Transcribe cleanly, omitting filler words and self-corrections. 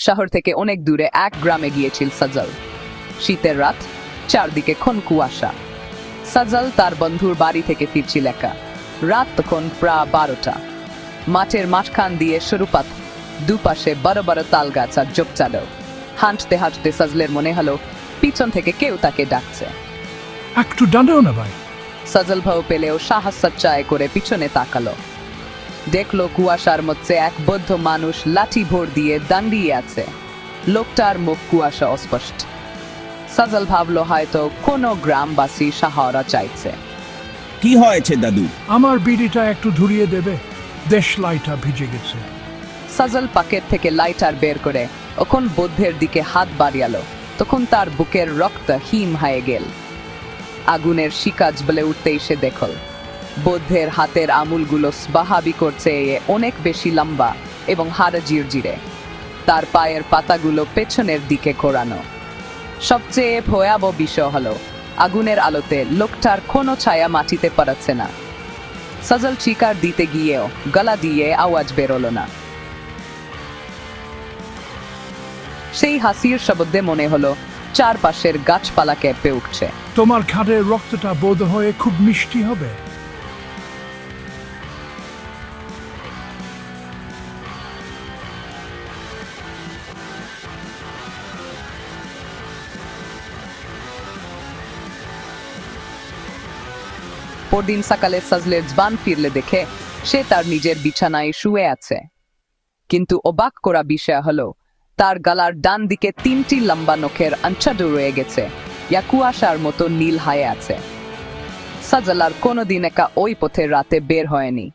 শহর থেকে অনেক দূরে এক গ্রামে গিয়েছিল সাজল। শীতের রাত, চারদিকে ঘন কুয়াশা। সাজল তার বন্ধুর বাড়ি থেকে ফিরছিল একা। রাত তখন প্রায় 12টা। মাঠের মাঝখান দিয়ে সরু পাত, দুপাশে বড় বড় তাল গাছ আর ঝোপঝাড়। হাঁটতে হাঁটতে সাজলের মনে হলো পিছন থেকে কেউ তাকে ডাকছে। একটু দাঁড়াও না ভাই। সাজল ভাও পেলেও সাহস সচ্চায় করে পিছনে তাকালো। দেখলো কুয়াশার মধ্যে এক বৌদ্ধ মানুষ লাঠি ভর দিয়ে দাঁড়িয়ে আছে। লোকটার মুখ কুয়াশা অস্পষ্ট। সাজল ভাবলো হয়তো কোনো গ্রামবাসী সাহায্য চাইছে। কি হয়েছে দাদু? আমার বিড়িটা একটু ধরিয়ে দেবে, দেশ লাইটা ভিজে গেছে। সাজল পকেট থেকে লাইটার বের করে ওখন বৌদ্ধের দিকে হাত বাড়িয়ালো। তখন তার বুকের রক্ত হিম হয়ে গেল। আগুনের শিকা জ্বলে উঠতে এসে দেখল বৌদ্ধের হাতের আঙুলগুলো স্বাভাবিক করছে অনেক বেশি লম্বা এবং হাড় জিরজিরে। তার পায়ের পাতাগুলো পেছনের দিকে ঘোরানো। সবচেয়ে ভয়াবহ বিষয় হলো আগুনের আলোতে লোকটার কোনো ছায়া মাটিতে পড়াচ্ছে না। সাজল চিকার দিতে গিয়েও গলা দিয়ে আওয়াজ বেরোলো না। সেই হাসির শব্দে মনে হলো চারপাশের গাছপালা কেঁপে উঠছে। তোমার ঘাড়ের রক্তটা বোধ হয়ে খুব মিষ্টি হবে। পরদিন সকালে সাজলের জবান ফিরলে দেখে সে তার নিজের বিছানায় শুয়ে আছে। কিন্তু অবাক করা বিষয় হলো তার গলার ডান দিকে 3টি লম্বা নখের আঞ্চড় রয়ে গেছে, ইয়া কুয়াশার মতো নীল হয়ে আছে। সাজল আর কোনোদিন একা ওই পথে রাতে বের হয়নি।